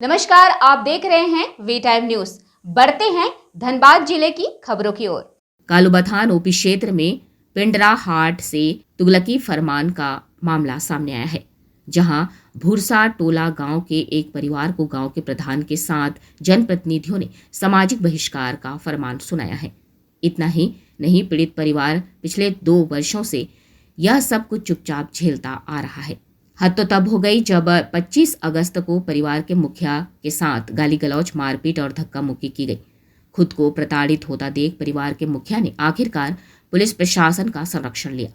नमस्कार, आप देख रहे हैं वी टाइम न्यूज। बढ़ते हैं धनबाद जिले की खबरों की ओर। कालूबथान ओपी क्षेत्र में पिंडरा हाट से तुगलकी फरमान का मामला सामने आया है, जहां भूरसा टोला गांव के एक परिवार को गांव के प्रधान के साथ जनप्रतिनिधियों ने सामाजिक बहिष्कार का फरमान सुनाया है। इतना ही नहीं, पीड़ित परिवार पिछले 2 वर्षों से यह सब कुछ चुपचाप झेलता आ रहा है। हद तो तब हो गई जब 25 अगस्त को परिवार के मुखिया के साथ गाली गलौज, मारपीट और धक्का मुक्की की गई। खुद को प्रताड़ित होता देख परिवार के मुखिया ने आखिरकार पुलिस प्रशासन का संरक्षण लिया।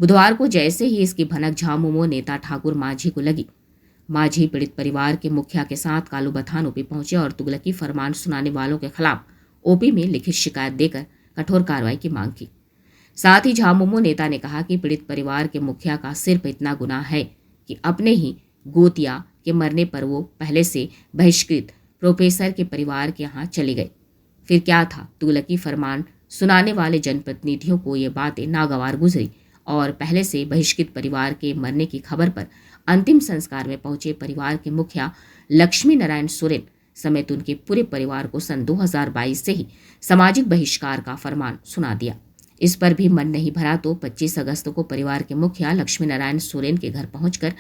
बुधवार को जैसे ही इसकी भनक झामुमो नेता ठाकुर माझी को लगी, माझी पीड़ित परिवार के मुखिया के साथ कालूबथान ओपी पहुंचे और तुगलकी फरमान सुनाने वालों के खिलाफ ओपी में लिखित शिकायत देकर कठोर कार्रवाई की मांग की। साथ ही झामुमो नेता ने कहा कि पीड़ित परिवार के मुखिया का सिर्फ इतना गुनाह है कि अपने ही गोतिया के मरने पर वो पहले से बहिष्कृत प्रोफेसर के परिवार के यहाँ चले गए। फिर क्या था, तुगलकी फरमान सुनाने वाले जनप्रतिनिधियों को ये बातें नागवार गुजरी और पहले से बहिष्कृत परिवार के मरने की खबर पर अंतिम संस्कार में पहुंचे परिवार के मुखिया लक्ष्मी नारायण सोरेन समेत उनके पूरे परिवार को सन 2022 से ही सामाजिक बहिष्कार का फरमान सुना दिया। इस पर भी मन नहीं भरा तो 25 अगस्त को परिवार के मुखिया लक्ष्मी नारायण सोरेन के घर पहुंचकर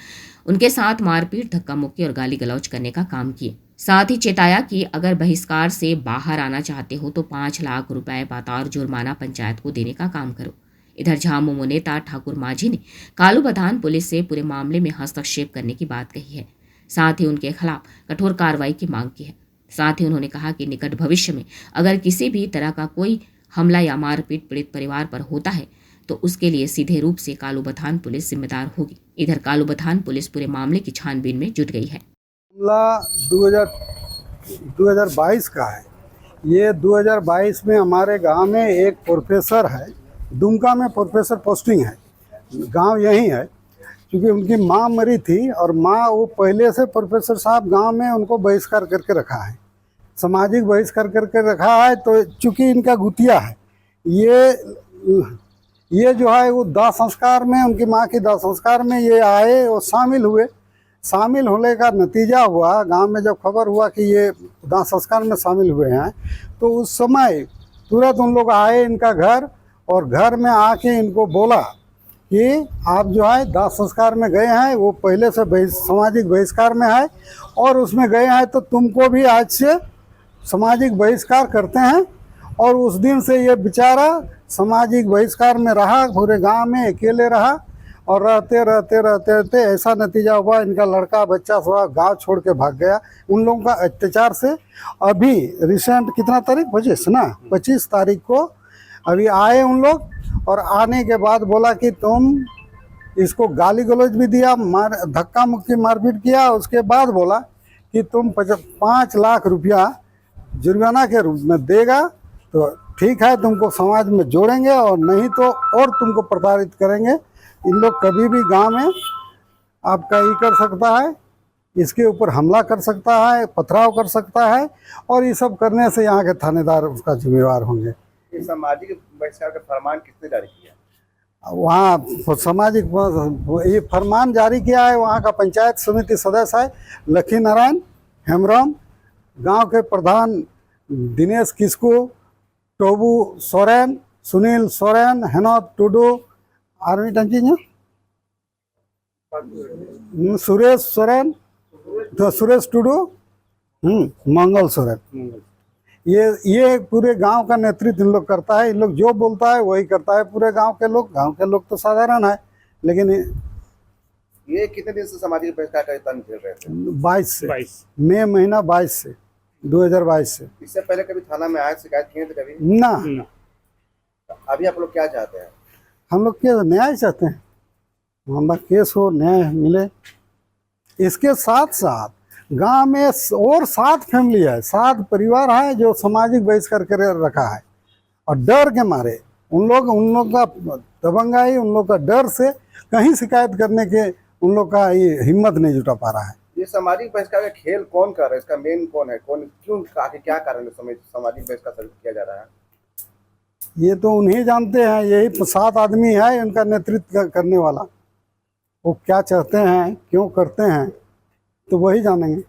उनके साथ मारपीट, धक्का मुक्की और गाली गलौज करने का काम किए। साथ ही चेताया कि अगर बहिष्कार से बाहर आना चाहते हो तो 5 लाख रुपए बतौर जुर्माना पंचायत को देने का काम करो। इधर झामुमो नेता ठाकुर माझी ने कालूबथान पुलिस से पूरे मामले में हस्तक्षेप करने की बात कही है। साथ ही उनके खिलाफ कठोर कार्रवाई की मांग की है। साथ ही उन्होंने कहा कि निकट भविष्य में अगर किसी भी तरह का कोई हमला या मारपीट पीड़ित परिवार पर होता है तो उसके लिए सीधे रूप से कालूबथान पुलिस जिम्मेदार होगी। इधर कालूबथान पुलिस पूरे मामले की छानबीन में जुट गई है। मामला 2022 का है। ये 2022 में हमारे गांव में एक प्रोफेसर है, दुमका में प्रोफेसर पोस्टिंग है, गांव यही है। क्योंकि उनकी माँ मरी थी और माँ वो पहले से प्रोफेसर साहब गांव में उनको बहिष्कार करके रखा है, सामाजिक बहिष्कार करके रखा है। तो चूँकि इनका गुतिया है, ये जो है वो दाह संस्कार में, उनकी माँ की दाह संस्कार में ये आए और शामिल हुए। शामिल होने का नतीजा हुआ, गांव में जब खबर हुआ कि ये दाह संस्कार में शामिल हुए हैं, तो उस समय तुरंत उन लोग आए इनका घर, और घर में आके इनको बोला कि आप जो है दाह संस्कार में गए हैं, वो पहले से सामाजिक बहिष्कार में है और उसमें गए हैं, तो तुमको भी आज से सामाजिक बहिष्कार करते हैं। और उस दिन से ये बेचारा सामाजिक बहिष्कार में रहा, पूरे गांव में अकेले रहा और रहते ऐसा नतीजा हुआ, इनका लड़का बच्चा सब गांव छोड़ के भाग गया उन लोगों का अत्याचार से। अभी रिसेंट कितना तारीख 25 तारीख को अभी आए उन लोग, और आने के बाद बोला कि तुम इसको गाली गलौज भी दिया, धक्का मुक्की मारपीट किया। उसके बाद बोला कि तुम 5 लाख रुपया जुर्माना के रूप में देगा तो ठीक है, तुमको समाज में जोड़ेंगे, और नहीं तो और तुमको प्रताड़ित करेंगे। इन लोग कभी भी गांव में आपका ये कर सकता है, इसके ऊपर हमला कर सकता है, पथराव कर सकता है, और ये सब करने से यहाँ के थानेदार उसका जिम्मेवार होंगे। ये सामाजिक बहिष्कार का फरमान किसने जारी किया? वहाँ सामाजिक ये फरमान जारी किया है वहाँ का पंचायत समिति सदस्य है लक्ष्मी नारायण हेमराम, गांव के प्रधान दिनेश किस्कू, टोबू सोरेन, सुनील सोरेन, हेनोत टुडू, आर्मी टंकी सुरेश सोरेन, तो सुरेश टुडू, मंगल सोरेन। ये पूरे गांव का नेतृत्व इन लोग करता है। इन लोग जो बोलता है वही करता है। पूरे गांव के लोग तो साधारण है, लेकिन ये कितने दिन से सामाजिक बहिष्कार का तंग झेल रहे थे? 22 से, मई महीना 22 से 2022 से। इससे पहले कभी थाना में आए, शिकायत किए थे कभी? ना। अभी आप लोग क्या चाहते हैं? हम लोग क्या न्याय चाहते हैं, हमारा केस हो, न्याय मिले। इसके साथ साथ गांव में और 7 फैमिली है, 7 परिवार है जो सामाजिक बहिष्कार कर रखा है, और डर के मारे उन लोग का दबंगाई, उन लोग का डर से कहीं शिकायत करने के उन लोग का ये हिम्मत नहीं जुटा पा रहा है। ये सामाजिक बहिष्कार का खेल कौन कर रहा है? इसका मेन कौन है? क्यों आखिर क्या कारण है सामाजिक बहिष्कार किया जा रहा है? ये तो उन्हीं जानते हैं, यही 7 आदमी है उनका नेतृत्व करने वाला। वो क्या चाहते हैं, क्यों करते हैं, तो वही जानेंगे।